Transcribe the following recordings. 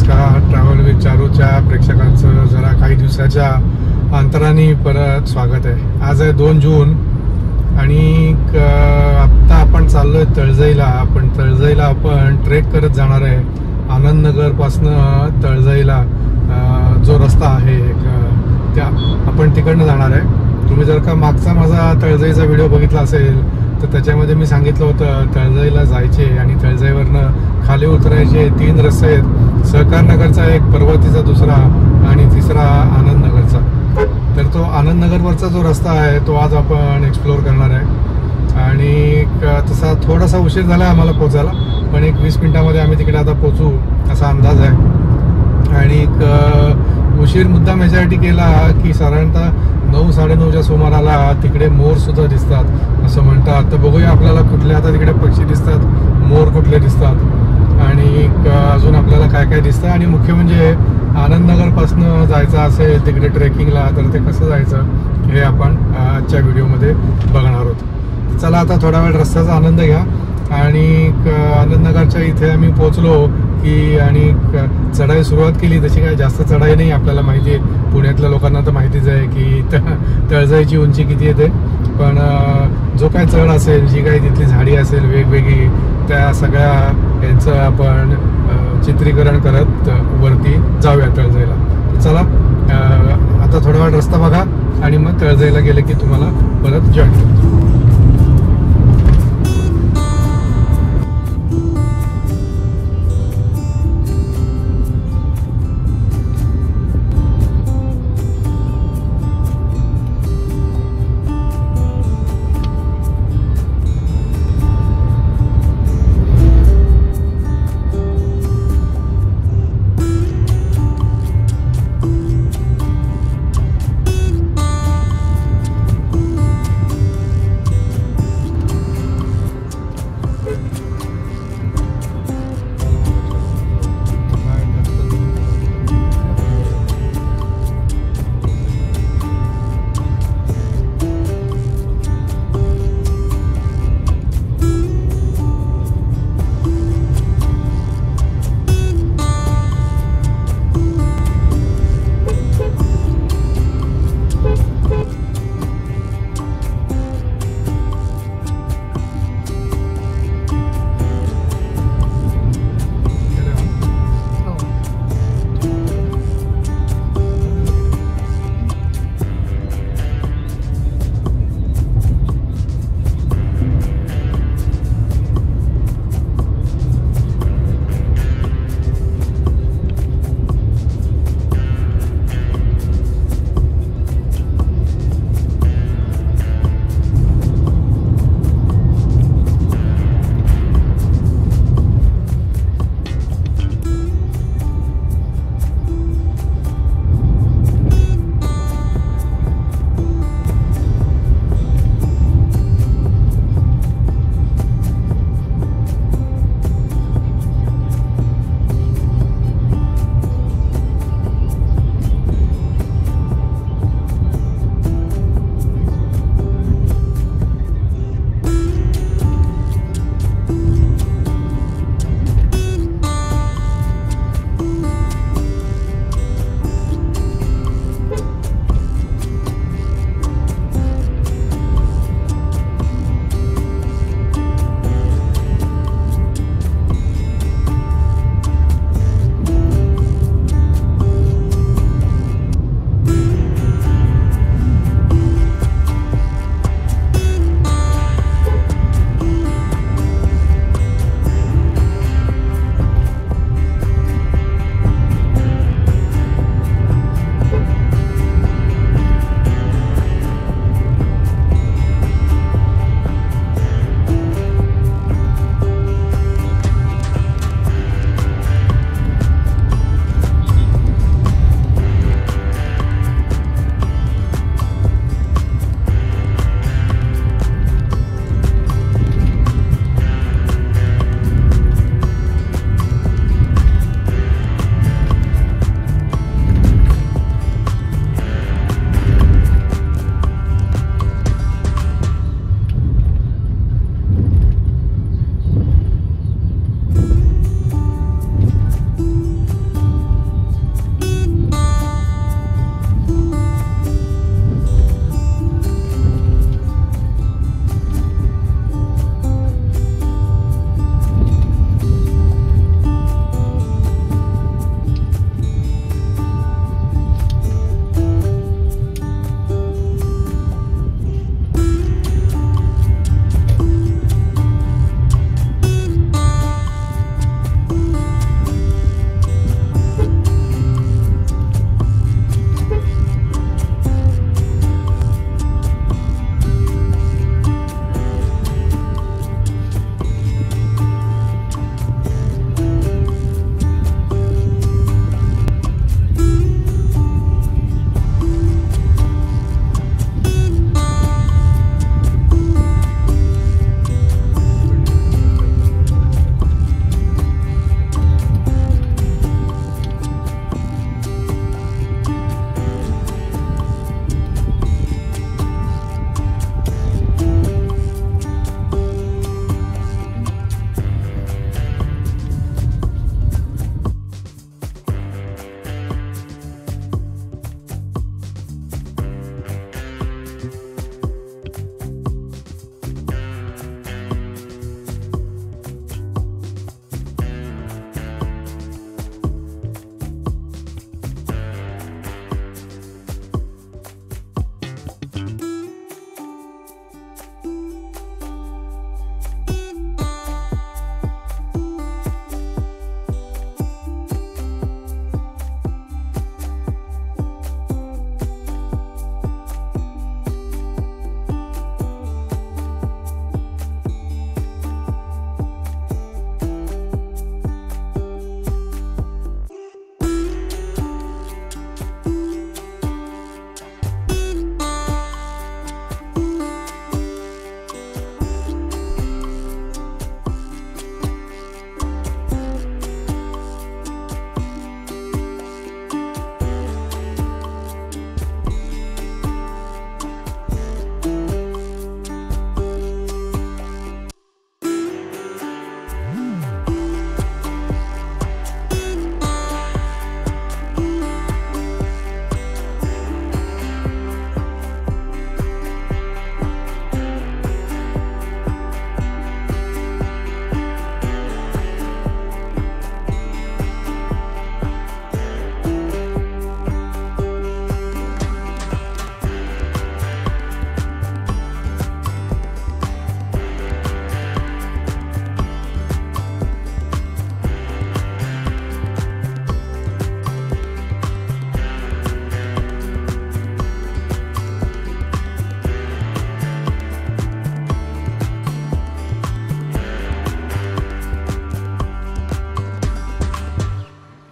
नमस्कार. Travel with चारूच्या प्रेक्षकांचं जरा काही दिवसाच्या अंतराने परत स्वागत आहे. आज आहे 2 जून आणि आत्ता आपण चाललोय तळजाईला. आपण ट्रेक करत जाणार आहे. आनंदनगरपासनं तळजाईला जो रस्ता आहे त्या आपण तिकडनं जाणार आहे. तुम्ही जर का मागचा माझा तळजाईचा व्हिडिओ बघितला असेल तर त्याच्यामध्ये मी सांगितलं होतं तळजाईला जायचे आणि तळजाईवरनं खाली उतरायचे 3 रस्ते आहेत. सहकारनगरचा एक, पर्वतीचा दुसरा आणि तिसरा आनंदनगरचा. तर तो आनंदनगरवरचा जो रस्ता आहे तो आज आपण एक्सप्लोअर करणार आहे. आणि तसा थोडासा उशीर झाला आम्हाला पोचायला, पण एक 20 मिनिटामध्ये आम्ही तिकडे आता पोचू असा अंदाज आहे. आणि उशीर मुद्दाम याच्यासाठी केला की साधारणतः 9-9:30च्या सुमाराला तिकडे मोर सुद्धा दिसतात असं म्हणतात. तर बघूया आपल्याला कुठले आता तिकडे पक्षी दिसतात, मोर कुठले दिसतात आणि अजून आपल्याला काय काय दिसतं. आणि मुख्य म्हणजे आनंदनगरपासनं जायचं असेल तिकडे ट्रेकिंगला तर ते कसं जायचं हे आपण आजच्या व्हिडिओमध्ये बघणार आहोत. चला आता थोडा वेळ रस्त्याचा आनंद घ्या. आणि आनंदनगरच्या इथे आम्ही पोचलो की आणि चढाई सुरुवात केली. तशी काय जास्त चढाई नाही, आपल्याला माहिती आहे, पुण्यातल्या लोकांना तर माहितीच आहे की तळजाईची उंची किती येते. पण जो काय चढ असेल, जी काही तिथली झाडी असेल वेगवेगळी, त्या सगळ्या यांचं आपण चित्रीकरण करत वरती जाऊया तळजाईला. चला आता थोडा वेळ रस्ता बघा आणि मग तळजाईला गेले की तुम्हाला परत जॉईन करतो.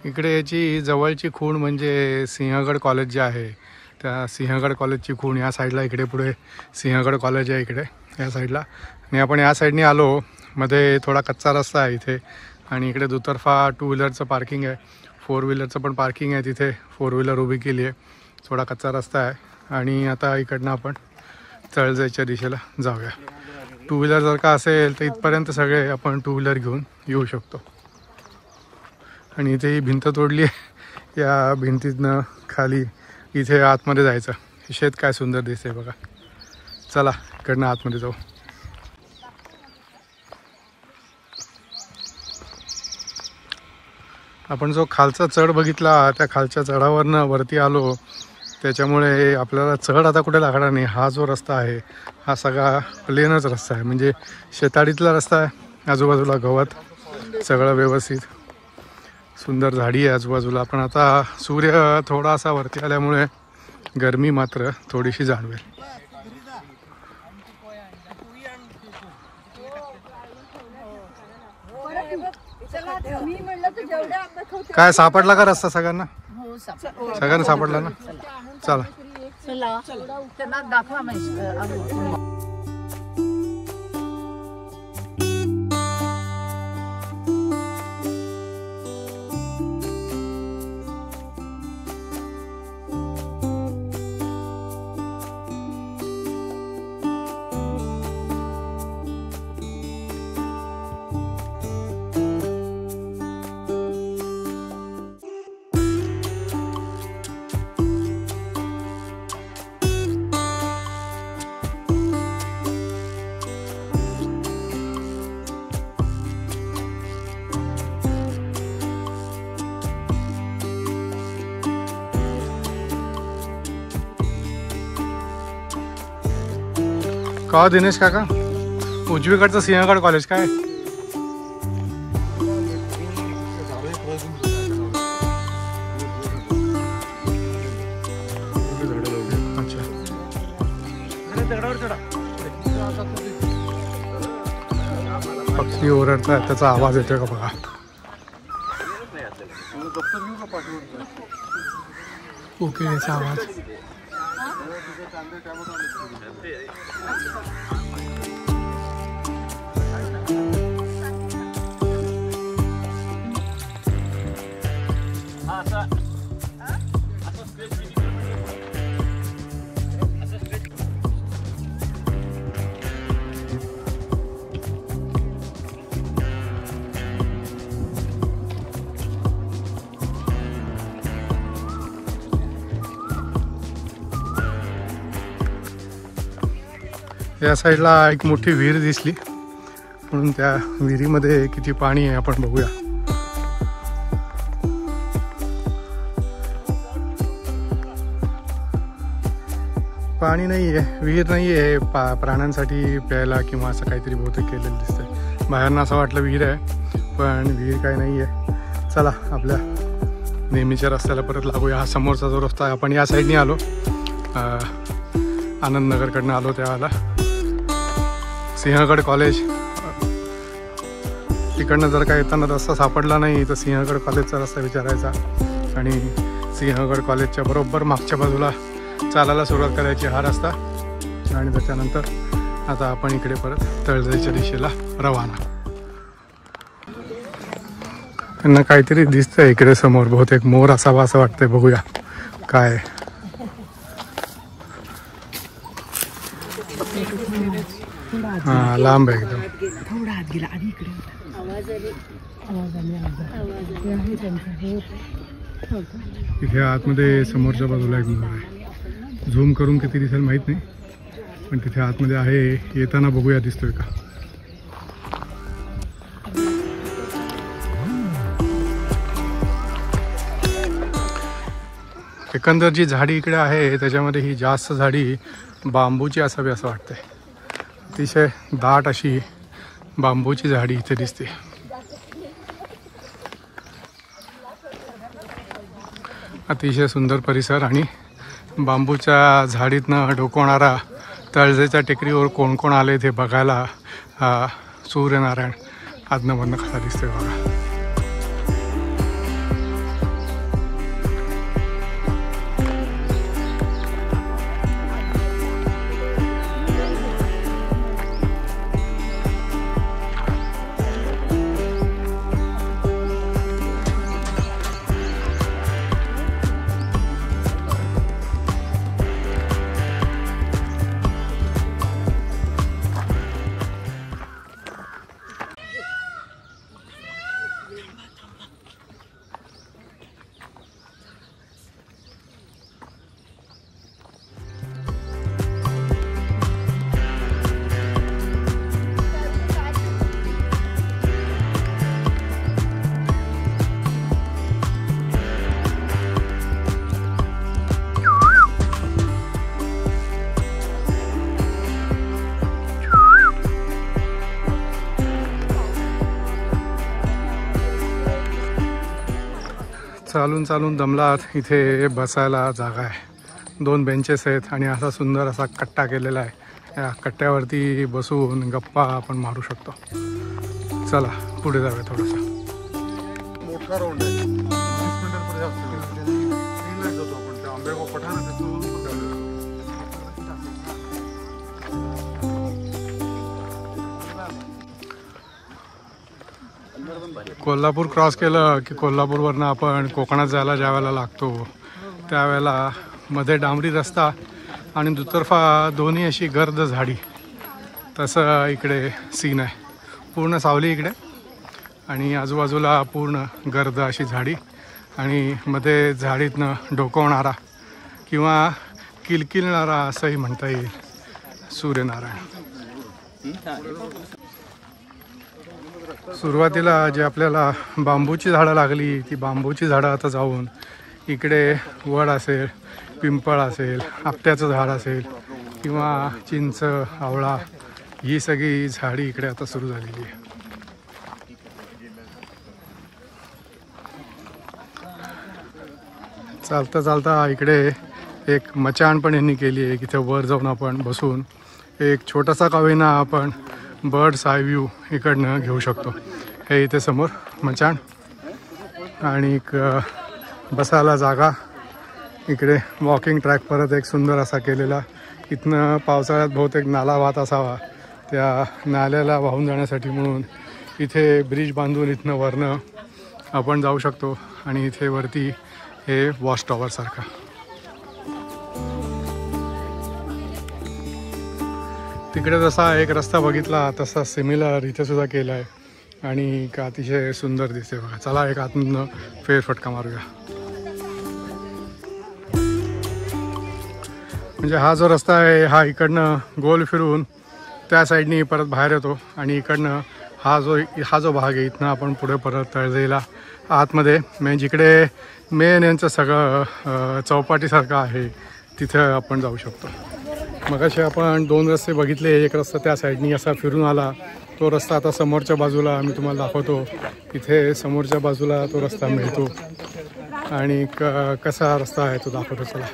इकडे याची जवळची खूण म्हणजे सिंहगड कॉलेज जे आहे, त्या सिंहगड कॉलेजची खूण या साईडला, इकडे पुढे सिंहगड कॉलेज आहे इकडे या साईडला. आणि आपण या साईडने आलो, मध्ये थोडा कच्चा रस्ता आहे इथे आणि इकडे दुतर्फा 2 व्हीलरचं पार्किंग आहे, 4 व्हीलरचं पण पार्किंग आहे. तिथे 4 व्हीलर उभी केली आहे. थोडा कच्चा रस्ता आहे आणि आता इकडनं आपण तळजाईच्या दिशेला जाऊया. 2 व्हीलर जर का असेल तर इथपर्यंत सगळे आपण 2 व्हीलर घेऊन येऊ शकतो. आणि इथे ही भिंत तोडली आहे, या भिंतीतनं खाली इथे आतमध्ये जायचं. शेत काय सुंदर दिसते बघा. चला इकडनं आतमध्ये जाऊ. आपण जो खालचा चढ बघितला, त्या खालच्या चढावरनं वरती आलो, त्याच्यामुळे आपल्याला चढ आता कुठे लागणार नाही. हा जो रस्ता आहे हा सगळा प्लेनच रस्ता आहे, म्हणजे शेताळीतला रस्ता आहे. आजूबाजूला गवत सगळं व्यवस्थित, सुंदर झाडी आहे आजूबाजूला. पण आता सूर्य थोडासा वरती आल्यामुळे गरमी मात्र थोडीशी जाणवेल. काय सापडला का रस्ता सगळ्यांना? सगळ्यांना सापडला ना? चला. का दिनेश काका, उजवीकडचं सिंहगड कॉलेज काय? पक्षी ओरडतात, त्याचा आवाज येतोय का बघा. ओके, याचा आवाज. या साईडला एक मोठी विहीर दिसली, म्हणून त्या विहिरीमध्ये किती पाणी आहे आपण बघूया. पाणी नाही आहे, विहीर नाही आहे. प्राण्यांसाठी प्यायला किंवा असं काहीतरी बहुतेक केलेलं दिसतंय. बाहेरनं असं वाटलं विहीर आहे, पण विहीर काय नाही आहे. चला आपल्या नेहमीच्या रस्त्याला परत लागूया. हा समोरचा जो रस्ता आहे, आपण या साईडने आलो, आनंदनगरकडनं आलो त्यावेळेला. सिंहगड कॉलेज, तिकडनं जर का येताना रस्ता सापडला नाही तर सिंहगड कॉलेजचा रस्ता विचारायचा आणि सिंहगड कॉलेजच्या बरोबर मागच्या बाजूला चालायला सुरुवात करायची, हा रस्ता. आणि त्याच्यानंतर आता आपण इकडे परत तळजाईच्या दिशेला रवाना. त्यांना काहीतरी दिसतंय इकडे समोर, बहुतेक मोर असावा असं वाटतंय. बघूया काय. हा, लांब आहे एकदम. इथे आतमध्ये समोरच्या बाजूला एक मोर आहे. झूम करून किती दिसेल माहित नाही, पण तिथे आतमध्ये आहे. येताना बघूया दिसतोय का. एकंदर जी झाडी इकडे आहे त्याच्यामध्ये ही जास्त झाडी बांबूची असावी असं वाटतंय. अतिशय दाट अशी बांबूची झाडी इथे दिसते. अतिशय सुंदर परिसर आणि बांबूच्या झाडीतनं डोकवणारा तळजाईच्या टेकडीवर कोण कोण आले ते बघायला सूर्यनारायण आदनमधनं कसा दिसतोय बघा. चालून चालून दमलात. इथे बसायला जागा आहे, 2 बेंचेस आहेत आणि असा सुंदर असा कट्टा केलेला आहे. या कट्ट्यावरती बसून गप्पा आपण मारू शकतो. चला पुढे जाऊया. थोडंसं मोठा राऊंड आहे, 20 मिनिटांमध्ये जातो आपण त्या आंबेगाव पठारात. कोल्हापूर क्रॉस केलं की कोल्हापूरवरनं आपण कोकणात जायला ज्या वेळेला लागतो त्यावेळेला मध्ये डांबरी रस्ता आणि दुतर्फा दोन्ही अशी गर्द झाडी. तसं इकडे सीन आहे, पूर्ण सावली इकडे आणि आजूबाजूला पूर्ण गर्द अशी झाडी आणि मध्ये झाडीतनं डोकावणारा किंवा किलकिलणारा असंही म्हणता येईल सूर्यनारायण. सुरुवातीला जे आपल्याला बांबूची झाडं लागली ती बांबूची झाडं आता जाऊन इकडे वड असेल, पिंपळ असेल, आपट्याचं झाड असेल किंवा चिंच, आवळा ही सगळी झाडी इकडे आता सुरू झालेली आहे. चालता चालता इकडे एक मचाण पण यांनी केली आहे. इथे वर जाऊन आपण बसून एक छोटासा का होईना आपण बर्ड्स आय व्ह्यू इकडनं घेऊ शकतो. हे इथे समोर मचाण आणि एक बसायला जागा. इकडे वॉकिंग ट्रॅक परत एक सुंदर असा केलेला. इथनं पावसाळ्यात बहुतेक नाला वाहत असावा, त्या नाल्याला वाहून जाण्यासाठी म्हणून इथे ब्रिज बांधून इथनं वरनं आपण जाऊ शकतो. आणि इथे वरती हे वॉच टॉवरसारखा. तिकडे जसा एक रस्ता बघितला तसा सिमिलर इथे सुद्धा केला आहे आणि का अतिशय सुंदर दिसते बघा. चला एक आतमधनं फेरफटका मारूया. म्हणजे हा जो रस्ता आहे हा इकडनं गोल फिरून त्या साईडनी परत बाहेर येतो आणि इकडनं हा जो भाग आहे इथनं आपण पुढे परत तळजाईला आतमध्ये म्हणजे जिकडे मेन यांचं सगळं चौपाटीसारखं आहे तिथं आपण जाऊ शकतो. मगाशी आपण 2 रस्ते बघितले. एक रस्ता त्या साईडनी असा फिरून आला, तो रस्ता आता समोरच्या बाजूला मी तुम्हाला दाखवतो. इथे समोरच्या बाजूला तो रस्ता मिळतो आणि कसा रस्ता आहे तो दाखवतो. चला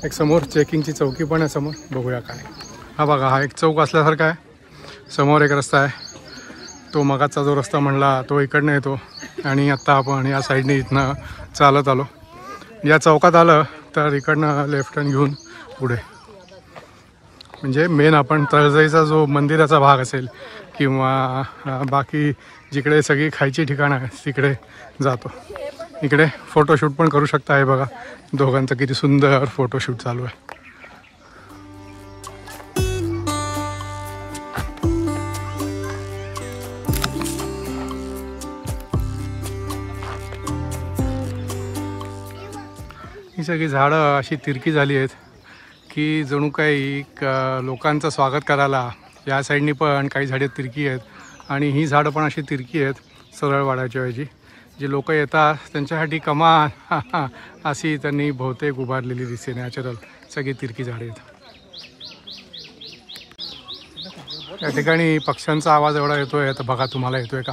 एक समोर चेकिंगची चौकी पण आहे समोर, बघूया काय. हा बघा, हा एक चौक असल्यासारखा आहे. समोर एक रस्ता आहे, तो मगाचा जो रस्ता म्हणला तो इकडनं येतो आणि आत्ता आपण या साईडने इथनं चालत आलो. या चौकात आलं तर इकडनं लेफ्ट टर्न घेऊन पुढे म्हणजे मेन आपण तळजाईचा जो मंदिराचा भाग असेल किंवा बाकी जिकडे सगळी खायची ठिकाणं आहेत तिकडे जातो. इकडे फोटोशूट पण करू शकता. आहे बघा दोघांचं किती सुंदर फोटोशूट चालू आहे. ही सगळी झाडं अशी तिरकी झाली आहेत की जणू काही लोकांचं स्वागत करायला या साईडनी पण काही झाडे तिरकी आहेत आणि ही झाडं पण अशी तिरकी आहेत सरळ वाढायच्या ऐवजी. जे लोक येतात त्यांच्यासाठी कमान अशी त्यांनी बहुतेक उभारलेली दिसते. नॅचरल सगळी तिरकी झाडे आहेत. या ठिकाणी पक्ष्यांचा आवाज एवढा येतोय तर बघा तुम्हाला येतोय का.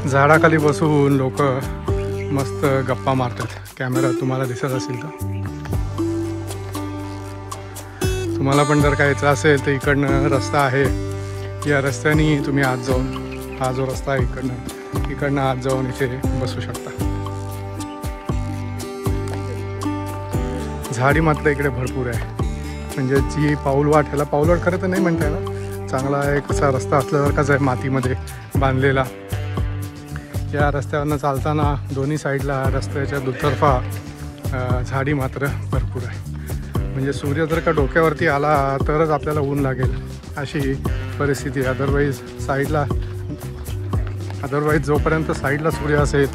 झाडाखाली बसून लोक मस्त गप्पा मारतात. कॅमेरा तुम्हाला दिसत असेल तर तुम्हाला पण जर काय यायचं असेल तर इकडनं रस्ता आहे. या रस्त्याने तुम्ही आत जाऊन, हा जो रस्ता आहे इकडनं आत जाऊन इथे बसू शकता. झाडी मात्र इकडे भरपूर आहे. म्हणजे जी पाऊलवाट, ह्याला पाऊलवाट खरं तर नाही म्हणता येणार, चांगला एक असा रस्ता असल्यासारखाच आहे मातीमध्ये बांधलेला. या रस्त्यावरनं चालताना दोन्ही साईडला रस्त्याच्या दुतर्फा झाडी मात्र भरपूर आहे. म्हणजे सूर्य जर का डोक्यावरती आला तरच आपल्याला ऊन लागेल अशी परिस्थिती. अदरवाईज जोपर्यंत साईडला सूर्य असेल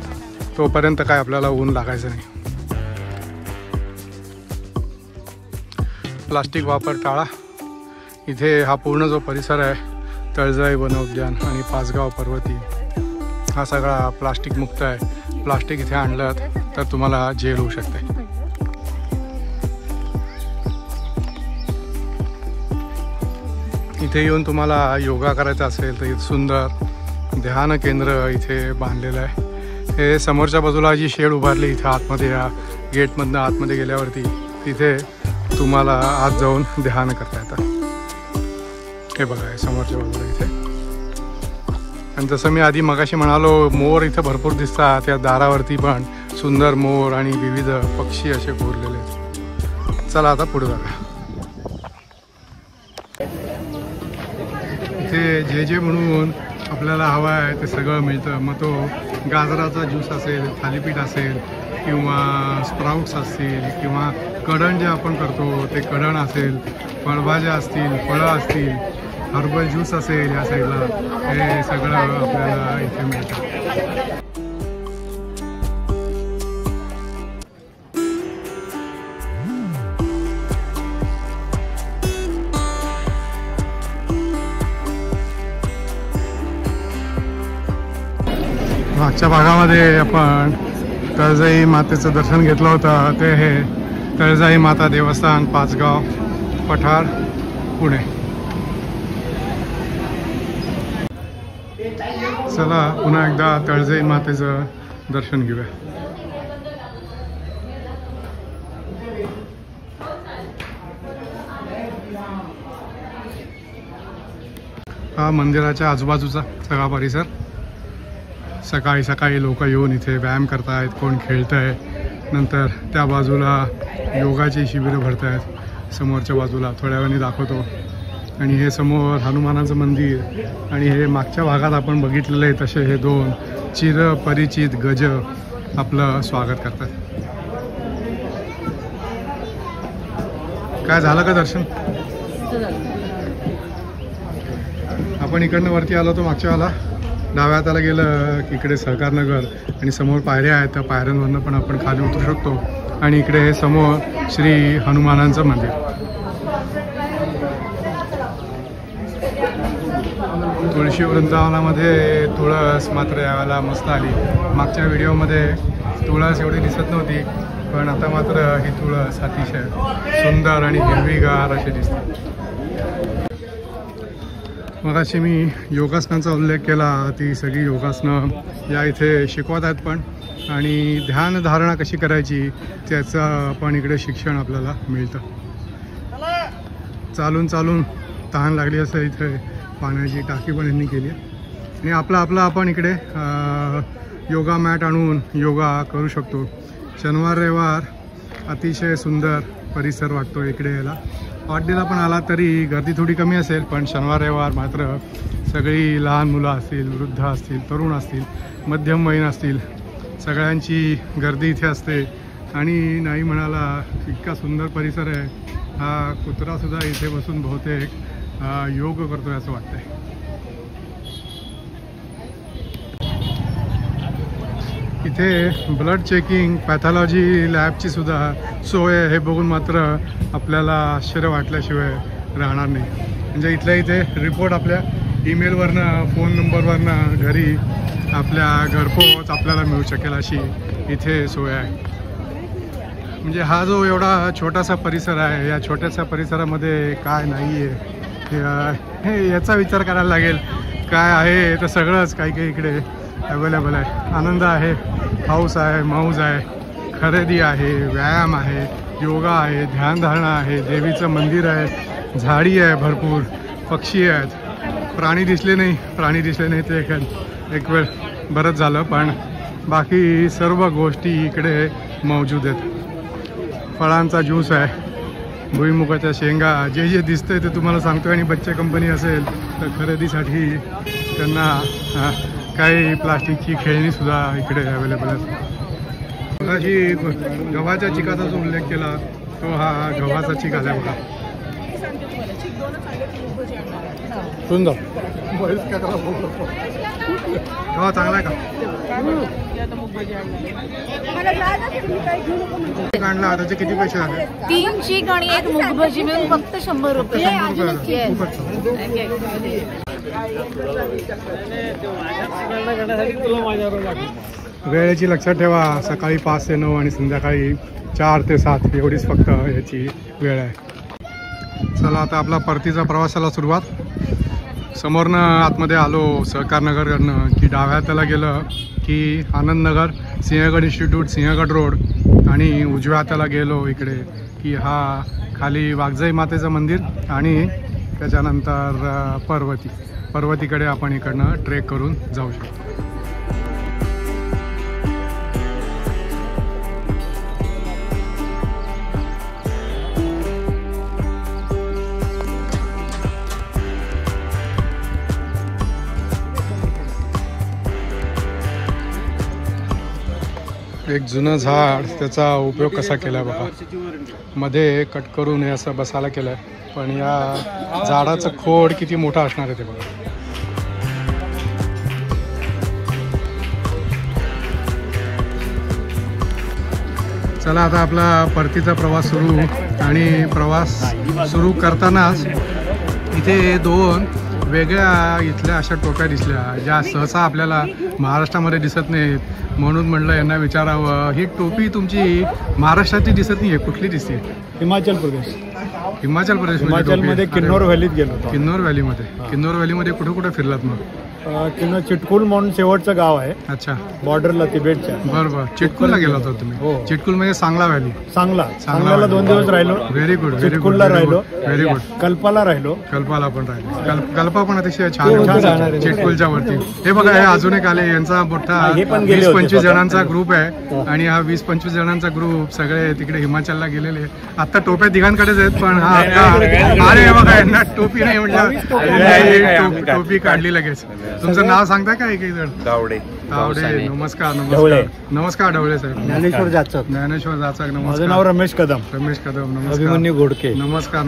तोपर्यंत काय आपल्याला ऊन लागायचं नाही. प्लास्टिक वापर टाळा. इथे हा पूर्ण जो परिसर आहे तळजाई वन उद्यान आणि पाचगाव पर्वती हा सगळा प्लास्टिक मुक्त आहे. प्लास्टिक इथे आणलं तर तुम्हाला जेल होऊ शकते. इथे येऊन तुम्हाला योगा करायचा असेल तर इथे सुंदर ध्यान केंद्र इथे बांधलेलं आहे. हे समोरच्या बाजूला जी शेड उभारली इथे आतमध्ये या गेटमधनं आतमध्ये गेल्यावरती तिथे तुम्हाला आत जाऊन ध्यान करता येतं. हे बघा हे समोरच्या बाजूला इथे. आणि जसं मी आधी मगाशी म्हणालो मोर इथं भरपूर दिसतात. त्या दारावरती पण सुंदर मोर आणि विविध पक्षी असे घोरलेले आहेत. चला आता पुढे जाऊया. इथे जे म्हणून आपल्याला हवं आहे ते सगळं मिळतं. मग तो गाजराचा ज्यूस असेल, थालीपीठ असेल किंवा स्प्राउट्स असतील किंवा कढण जे आपण करतो ते कढण असेल, फळभाज्या असतील, फळं असतील, हर्बल ज्यूस असेल या साईडला, हे सगळं आपल्याला इथे मिळतं. मागच्या भागामध्ये आपण तळजाई मातेचं दर्शन घेतलं होतं. ते हे तळजाई माता देवस्थान, पाचगाव, पठार, पुणे. चला पुन्हा एकदा तळजाई मातेचं दर्शन घेऊया. हा मंदिराच्या आजूबाजूचा सगळा परिसर. सकाळी सकाळी लोक येऊन इथे व्यायाम करतायत, कोण खेळत आहे. नंतर त्या बाजूला योगाची शिबिरं भरत आहेत. समोरच्या बाजूला थोड्या वेळाने दाखवतो. आणि हे समोर हनुमानाचं मंदिर आणि हे मागच्या भागात आपण बघितलेलं आहे तसे हे दोन चिरपरिचित गज आपलं स्वागत करतात. काय झालं का दर्शन? आपण इकडनं वरती आलो तो मागच्या वेळेला डाव्या हाताला गेलं की इकडे सहकारनगर आणि समोर पायऱ्या आहेत. त्या पायऱ्यांवरनं पण आपण खाली उतरू शकतो. आणि इकडे हे समोर श्री हनुमानांचं मंदिर. तुळशी वृंदावनामध्ये तुळस मात्र यावेळेला मस्त आली. मागच्या व्हिडिओमध्ये तुळस एवढी दिसत नव्हती, पण आता मात्र ही तुळस अतिशय सुंदर आणि हिरवीगार अशी दिसते. मगाशी मी योगासनांचा उल्लेख केला. ती सगळी योगासनं या इथे शिकवत आहेत पण. आणि ध्यानधारणा कशी करायची त्याचं पण इकडे शिक्षण आपल्याला मिळतं. चालून चालून तहान लागली असं इथे पाण्याची टाकी पण यांनी केली आहे. आणि आपलं आपण इकडे योगा मॅट आणून योगा करू शकतो. शनिवार रविवार अतिशय सुंदर परिसर वाटतो इकडे यायला. वाटडीला पण आला तरी गर्दी थोडी कमी असेल, पण शनिवार रविवार मात्र सगळी लहान मुलं असतील, वृद्ध असतील, तरुण असतील, मध्यमवयीन असतील, सगळ्यांची गर्दी इथे असते. आणि नाही म्हणाला इतका सुंदर परिसर आहे. हा कुत्रासुद्धा इथे बसून बहुतेक योग करतोय असं वाटतंय. इथे ब्लड चेकिंग, पॅथॉलॉजी लॅबची सुद्धा सोय आहे. हे बघून मात्र आपल्याला आश्चर्य वाटल्याशिवाय राहणार नाही. म्हणजे इथल्या इथे रिपोर्ट आपल्या ईमेलवरनं, फोन नंबरवरनं घरी आपल्या घरपोच आपल्याला मिळू शकेल अशी इथे सोय आहे. म्हणजे हा जो एवढा छोटासा परिसर आहे, या छोट्याशा परिसरामध्ये काय नाही आहे हे याचा विचार करायला लागेल. काय आहे तर सगळंच काही काही इकडे अवेलेबल आहे. आनंद आहे, हाऊस आहे, मौज आहे, खरेदी आहे, व्यायाम आहे, योगा आहे, ध्यानधारणा आहे, देवीचं मंदिर आहे, झाडी आहे भरपूर, पक्षी आहेत. प्राणी दिसले नाही ते एक वेळ बरंच झालं, पण बाकी सर्व गोष्टी इकडे मौजूद आहेत. फळांचा ज्यूस आहे, भुईमुगाच्या शेंगा, जे दिसतंय ते तुम्हाला सांगतो. आणि बच्चे कंपनी असेल तर खरेदीसाठी त्यांना काही प्लास्टिकची खेळणीसुद्धा इकडे अवेलेबल आहे. मगाशी गव्हाच्या चिकाचा जो उल्लेख केला तो हा गव्हाचा चिक आला बघा. सुंदर गव्हा चांगला आहे का? आणला त्याचे किती पैसे झाले? 3 चीक आणि 1 मूग भजी मिळून फक्त 100 रुपये. वेळेची लक्षात ठेवा, सकाळी 5 ते 9 आणि संध्याकाळी 4 ते 7 एवढीच फक्त याची वेळ आहे. चला आता आपला परतीचा प्रवासाला सुरुवात. समोरनं आतमध्ये आलो सहकारनगरकडनं की डाव्या हाताला गेलं की आनंदनगर, सिंहगड इन्स्टिट्यूट, सिंहगड रोड आणि उजव्या हाताला गेलो इकडे की हा खाली वाघजाई मातेचं मंदिर आणि त्याच्यानंतर पर्वतीकडे आपण इकडनं ट्रेक करून जाऊ शकतो. एक जुनं झाड, त्याचा उपयोग कसा केला बघा, मध्ये कट करून हे असं बसायला केलंय. पण या झाडाचं खोड किती मोठा असणार आहे ते बघा. चला आता आपला परतीचा प्रवास सुरू. आणि प्रवास सुरू करतानाच इथे 2 वेगळ्या इथल्या अशा टोप्या दिसल्या ज्या सहसा आपल्याला महाराष्ट्रामध्ये दिसत नाहीत. म्हणून म्हणलं यांना विचारावं, ही टोपी तुमची महाराष्ट्राची दिसत नाही आहे, कुठली दिसते? हिमाचल प्रदेश. हिमाचल हिमाचलमध्ये किन्नौर व्हॅलीत गेलो. किन्नौर व्हॅलीमध्ये. किन्नौर व्हॅलीमध्ये कुठे कुठे फिरलात मग? किन्नौर चिटकुल म्हणून शेवटचं गाव आहे. अच्छा, बॉर्डरला तिबेटच्या. बरोबर. चिटकुलला गेला होता तुम्ही? हो. चिटकुल म्हणजे सांगला व्हॅली. सांगलाला 2 दिवस राहिलो. Very good. चिटकुलला राहिलो. Very good. कल्पाला राहिलो. कल्पाला पण राहिलो. कल्पा पण अतिशय छान आहे चिटकुलच्या वरती. हे बघा, हे अजून एक आले. यांचा मोठा 20-25 जणांचा ग्रुप आहे आणि हा 20-25 जणांचा ग्रुप सगळे तिकडे हिमाचलला गेलेले. आता टोप्या तिघांकडेच आहेत, पण हा अरे बघा, यांना टोपी नाही म्हटलं, टोपी काढली लगेच. तुमचं नाव सांगता का? एक जण. दावडे. नमस्कार. नमस्कार ढवळे साहेब. ज्ञानेश्वर जाचक. नमस्कार. माझं नाव रमेश कदम. नमस्कार. अभिमन्यू घोडके. नमस्कार.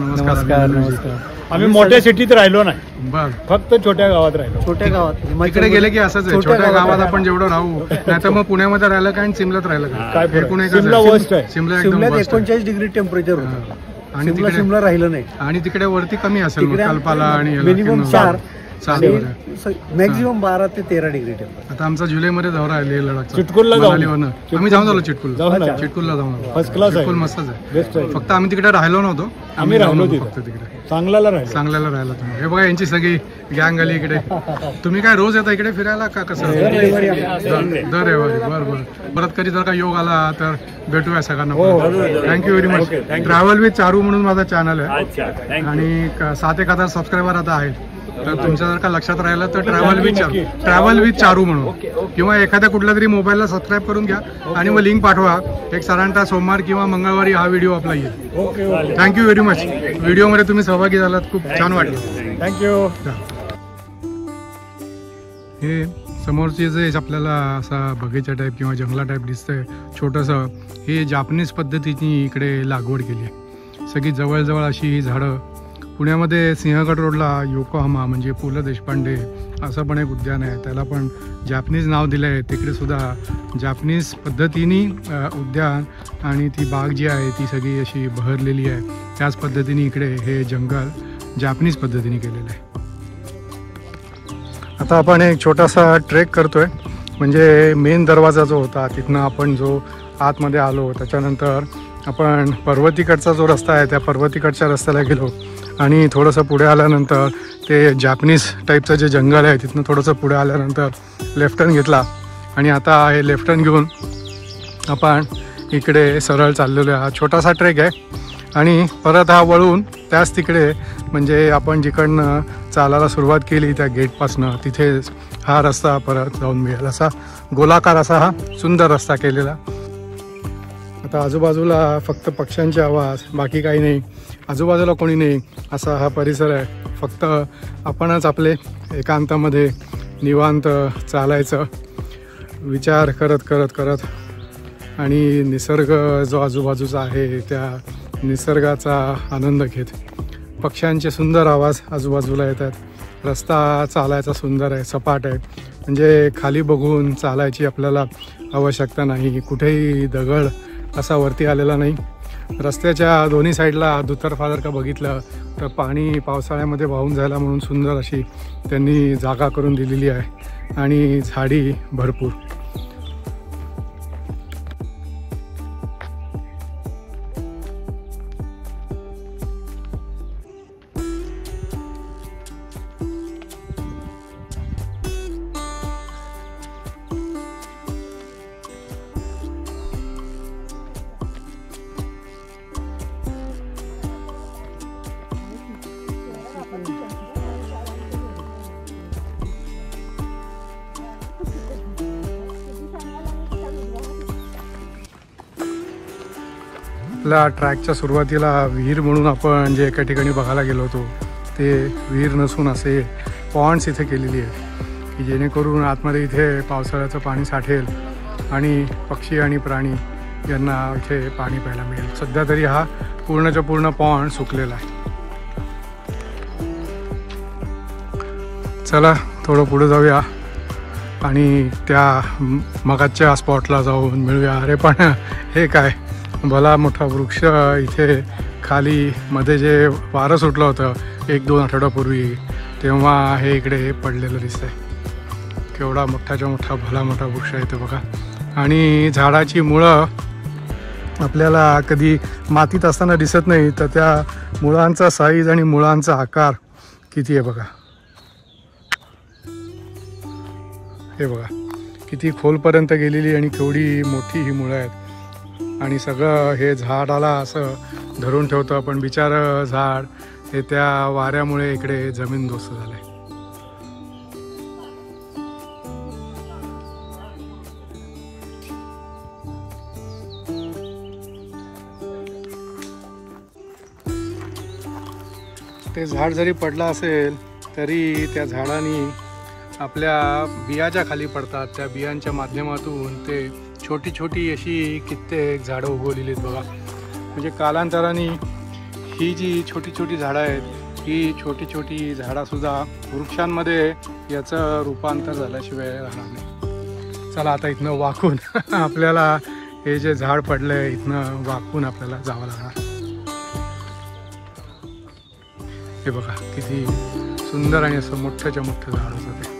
आम्ही मोठ्या सिटीत राहिलो नाही, बर. फक्त छोट्या गावात राहिलो. छोट्या गावात तिकडे गेले की असंच आहे, छोट्या गावात आपण जेवढं राहू. नाही तर मग पुण्यामध्ये राहिलं काय आणि सिमलात राहिलं काय? सिमला वर्स्ट आहे. सिमला 39 डिग्री टेम्परेचर होतं आणि सिमला राहिलं नाही. आणि तिकडे वरती कमी असेल मग, कल्पाला आणि मिनिमम 4 मॅक्झिमम 12 ते 13 डिग्री टेम्परेचर. आता आमचा जुलैमध्ये दौरा आहे लडाखचा. चिटकुलला जाऊन आम्ही जाऊन आलो. चिटकुलला जाऊन आलो. फर्स्ट क्लास आहे. चिटकुल मस्तच आहे. फक्त आम्ही तिकडे राहिलो नव्हतो. आम्ही राहिलो फक्त तिकडे. चांगल्याला राहिला तुम्ही. हे बघा, यांची सगळी गँग आली इकडे. तुम्ही काय रोज येता इकडे फिरायला का कसं? दर रविवारी. बरं. परत कधी जर का योग आला तर भेटूया सगळ्यांना. Thank you very much. Travel with Charu म्हणून माझा चॅनल आहे आणि 7,000 सबस्क्रायबर आता आहेत. तर तुमच्या जर का लक्षात राहिलं तर ट्रॅव्हल विथ चारू म्हणून, किंवा एखाद्या कुठल्या तरी मोबाईलला सबस्क्राईब करून घ्या आणि मग लिंक पाठवा. एक साधारणतः सोमवार किंवा मंगळवारी हा व्हिडिओ आपला येईल. Thank you very much. व्हिडिओमध्ये तुम्ही सहभागी झालात, खूप छान वाटलं. थँक्यू. हे समोरचे जे आपल्याला असा बगीचा टाईप किंवा जंगला टाईप दिसतंय छोटंसं, हे जापनीज पद्धतीची इकडे लागवड केली आहे. सगळी जवळजवळ अशी ही झाडं. पुण्यामध्ये सिंहगड रोडला योकोहामा म्हणजे पु ल देशपांडे असं पण एक उद्यान आहे, त्याला पण जापनीज नाव दिलं आहे. तिकडे सुद्धा जापनीज पद्धतीने उद्यान आणि ती बाग जी आहे ती सगळी अशी बहरलेली आहे. त्याच पद्धतीने इकडे हे जंगल जापनीज पद्धतीने केलेलं आहे. आता आपण एक छोटासा ट्रेक करतोय. म्हणजे मेन दरवाजा जो होता तिथनं आपण जो आतमध्ये आलो, त्याच्यानंतर आपण पर्वतीकडचा जो रस्ता आहे त्या पर्वतीकडच्या रस्त्याला गेलो आणि थोडंसं पुढे आल्यानंतर ते जापनीज टाईपचं जे जंगल आहे तिथनं थोडंसं पुढे आल्यानंतर लेफ्ट टर्न घेतला आणि आता हे लेफ्ट टर्न घेऊन आपण इकडे सरळ चाललेलो आहे. हा छोटासा ट्रेक आहे आणि परत हा वळून त्याच तिकडे म्हणजे आपण जिकडनं चालायला सुरुवात केली त्या गेटपासनं तिथे हा रस्ता परत जाऊन मिळेल. असा गोलाकार असा हा सुंदर रस्ता केलेला. आता आजूबाजूला फक्त पक्ष्यांचे आवाज, बाकी काही नाही. आजूबाजूला कोणी नाही असा हा परिसर आहे. फक्त आपणच आपले एकांतामध्ये निवांत चालायचं, विचार करत करत करत आणि निसर्ग जो आजूबाजूचा आहे त्या निसर्गाचा आनंद घेत. पक्ष्यांचे सुंदर आवाज आजूबाजूला येतात रस्ता चालायचा सुंदर आहे, सपाट आहे, म्हणजे खाली बघून चालायची आपल्याला आवश्यकता नाही. कुठेही दगड असा वरती आलेला नाही. रस्त्याच्या दोन्ही साईडला दुतर्फा जर का बघितलं तर पाणी पावसाळ्यामध्ये वाहून जायला म्हणून सुंदर अशी त्यांनी जागा करून दिलेली आहे आणि झाडी भरपूर. आपल्या ट्रॅकच्या सुरुवातीला विहीर म्हणून आपण जे एका ठिकाणी बघायला गेलो होतो ते विहीर नसून असे पॉन्ड्स इथे केलेली आहे की जेणेकरून आतमध्ये इथे पावसाळ्याचं पाणी साठेल आणि पक्षी आणि प्राणी यांना इथे पाणी प्यायला मिळेल. सध्या तरी हा पूर्णच्या पूर्ण पॉन्ड सुकलेला आहे. चला थोडं पुढे जाऊया आणि त्या मगाच्या स्पॉटला जाऊन मिळूया. अरे पण हे काय भला मोठा वृक्ष इथे खाली मध्ये जे वारं सुटलं होतं 1-2 आठवड्यापूर्वी तेव्हा हे इकडे पडलेलं दिसतंय. केवढा मोठाच्या मोठा भला मोठा वृक्ष आहे ते बघा. आणि झाडाची मुळं आपल्याला कधी मातीत असताना दिसत नाही तर त्या मुळांचा साईज आणि मुळांचा आकार किती आहे बघा. हे बघा किती खोलपर्यंत गेलेली आणि केवढी मोठी ही मुळं आहेत. आणि सगळं हे झाडाला असं धरून ठेवतं पण बिचारं झाड हे त्या वाऱ्यामुळे इकडे जमीनदोस्त झालंय. ते झाड जरी पडलं असेल तरी त्या झाडांनी आपल्या बियाच्या खाली पडतात. त्या बियांच्या माध्यमातून ते छोटी छोटी अशी कित्येक झाडं उगवलेली आहेत बघा. म्हणजे कालांतराने ही जी छोटी छोटी झाडं आहेत ही छोटी छोटी झाडंसुद्धा वृक्षांमध्ये याचं रूपांतर झाल्याशिवाय राहणार नाही. चला आता इथनं वाकून आपल्याला हे जे झाड पडलं आहे इथनं वाकून आपल्याला जावं लागणार. हे बघा किती सुंदर आणि असं मोठ्याच्या मोठं झाड असं ते.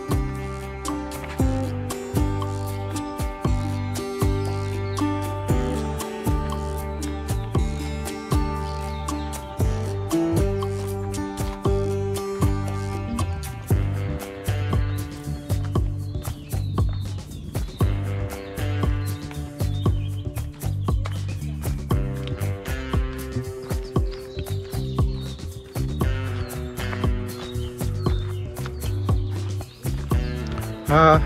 हा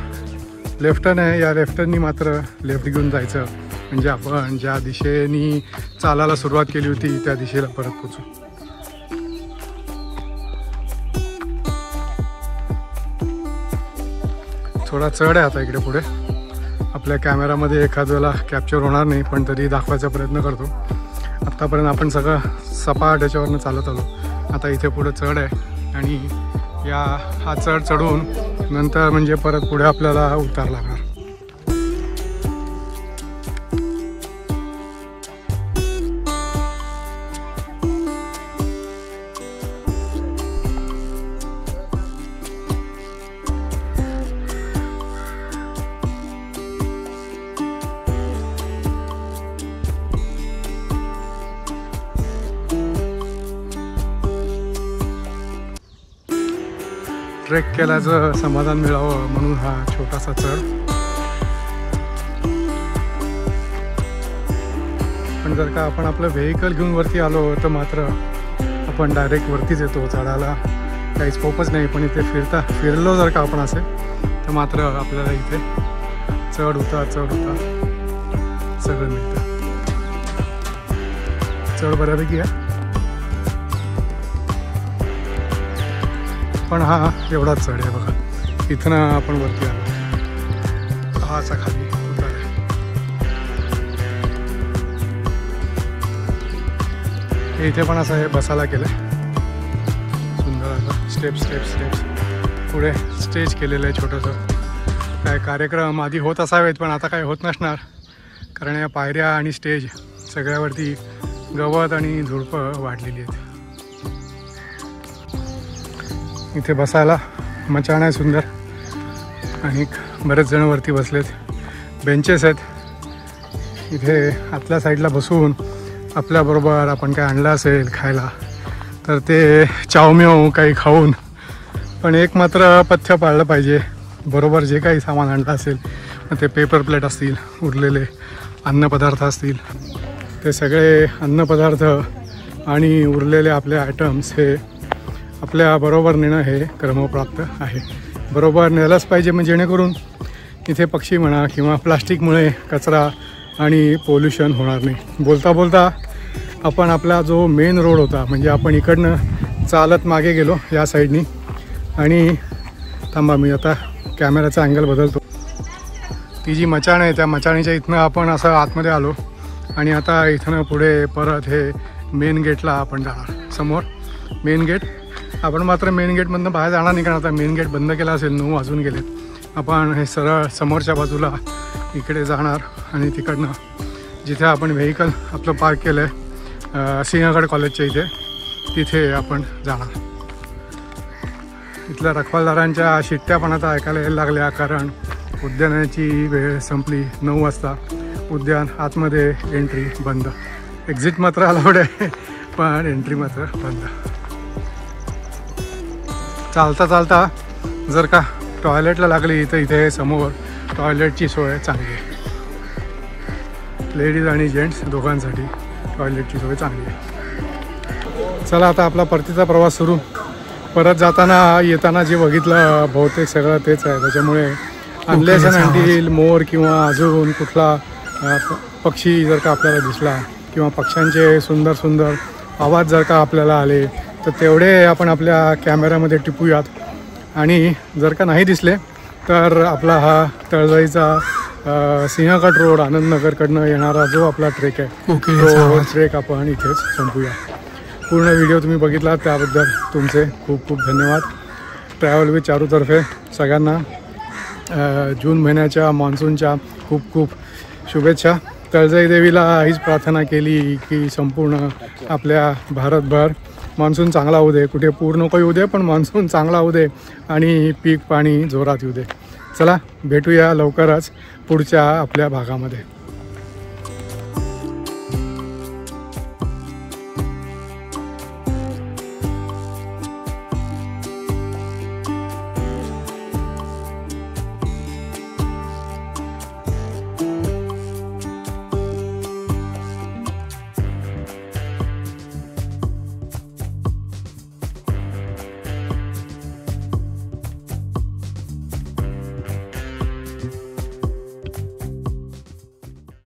लेफ्टर्न आहे. या लेफ्टर्ननी मात्र लेफ्ट घेऊन जायचं म्हणजे आपण ज्या दिशेने चालायला सुरुवात केली होती त्या दिशेला परत पोचू. थोडा चढ आहे आता इकडे पुढे. आपल्या कॅमेरामध्ये एखाद वेळेला कॅप्चर होणार नाही पण तरी दाखवायचा प्रयत्न करतो. आत्तापर्यंत आपण सगळं सपाट याच्यावरनं चालत आलो. आता इथे पुढे चढ आहे आणि हा चढ चढून नंतर म्हणजे परत पुढे आपल्याला उतार लागणार. ट्रेक केल्याचं समाधान मिळावं म्हणून हा छोटासा चढ. पण जर का आपण आपलं व्हेकल घेऊन वरती आलो तर मात्र आपण डायरेक्ट वरतीच येतो. चढायला काही स्कोपच नाही. पण इथे फिरलो जर का आपण असेल तर मात्र आपल्याला इथे चढ उतार सगळं मिळतं. चढ बऱ्यापैकी आहे पण हा एवढाच चढ आहे बघा. इथनं आपण वरती आलो. हा असा खाली उतार आहे. हे इथे पण असं आहे बसायला केलंय सुंदर असं स्टेप्स. पुढे स्टेज केलेलं आहे छोटंसं. काय कार्यक्रम आधी होत असावेत पण आता काय होत नसणार, कारण या पायऱ्या आणि स्टेज सगळ्यावरती गवत आणि झुडपं वाढलेली आहेत. इथे बसायला मचाण आहे सुंदर आणि बरेच जण वरती बसलेत. बेंचेस आहेत. इथे आतल्या साईडला बसून आपल्याबरोबर आपण काय आणलं असेल खायला तर ते चावम्याव काही खाऊन, पण एक मात्र पथ्य पाळलं पाहिजे. बरोबर जे काही सामान आणलं असेल, मग ते पेपर प्लेट असतील, उरलेले अन्नपदार्थ असतील, ते सगळे अन्नपदार्थ आणि उरलेले आपले आयटम्स हे आपल्या बरोबर नेणं हे क्रमप्राप्त आहे. बरोबर नेलंच पाहिजे, म्हणजे जेणेकरून इथे पक्षी म्हणा किंवा प्लास्टिकमुळे कचरा आणि पोल्युशन होणार नाही. बोलता बोलता आपण आपला जो मेन रोड होता, म्हणजे आपण इकडनं चालत मागे गेलो या साईडनी, आणि थांबा मी आता कॅमेराचा अँगल बदलतो. ती जी मचाण आहे त्या मचाणीच्या इथनं आपण असं आतमध्ये आलो आणि आता इथनं पुढे परत हे मेन गेटला आपण जाणार. समोर मेन गेट. आपण मात्र मेन गेटमधनं बाहेर जाणार नाही, कारण आता मेन गेट बंद केला असेल, 9 वाजून गेलेत. आपण हे सरळ समोरच्या बाजूला इकडे जाणार आणि तिकडनं जिथे आपण व्हेकल आपलं पार्क केलं आहे सिंहगड कॉलेजच्या इथे, तिथे आपण जाणार. इथल्या रखवालदारांच्या शिट्ट्या पण आता ऐकायला यायला लागल्या, कारण उद्यानाची वेळ संपली. 9 वाजता उद्यान आतमध्ये एंट्री बंद. एक्झिट मात्र अलाउड आहे पण एंट्री मात्र बंद. चालता चालता जर का टॉयलेटला लागली तर इथे समोर टॉयलेटची सोय चांगली आहे. लेडीज आणि जेंट्स दोघांसाठी टॉयलेटची सोय चांगली आहे. चला आता आपला परतीचा प्रवास सुरू. परत जाताना येताना जे बघितलं बहुतेक सगळं तेच आहे, त्याच्यामुळे अनलेस अँड अंटिल मोर किंवा अजून कुठला पक्षी जर का आपल्याला दिसला किंवा पक्ष्यांचे सुंदर सुंदर आवाज जर का आपल्याला आले तर तेवढे आपण आपल्या कॅमेऱ्यामध्ये टिपूयात. आणि जर का नाही दिसले तर आपला हा तळजाईचा सिंहगड रोड आनंदनगरकडनं येणारा जो आपला ट्रेक आहे तो ट्रेक आपण इथेच संपूया. पूर्ण व्हिडिओ तुम्ही बघितला त्याबद्दल तुमचे खूप खूप धन्यवाद. ट्रॅव्हल विथ चारूतर्फे सगळ्यांना जून महिन्याच्या मान्सूनच्या खूप खूप शुभेच्छा. तळजाई देवीला हीच प्रार्थना केली की संपूर्ण आपल्या भारतभर मान्सून चांगला होऊ दे. कुठे पूर नको येऊ दे, पण मान्सून चांगला होऊ दे आणि पीक पाणी जोरात येऊ दे. चला भेटूया लवकरच पुढच्या आपल्या भागामध्ये.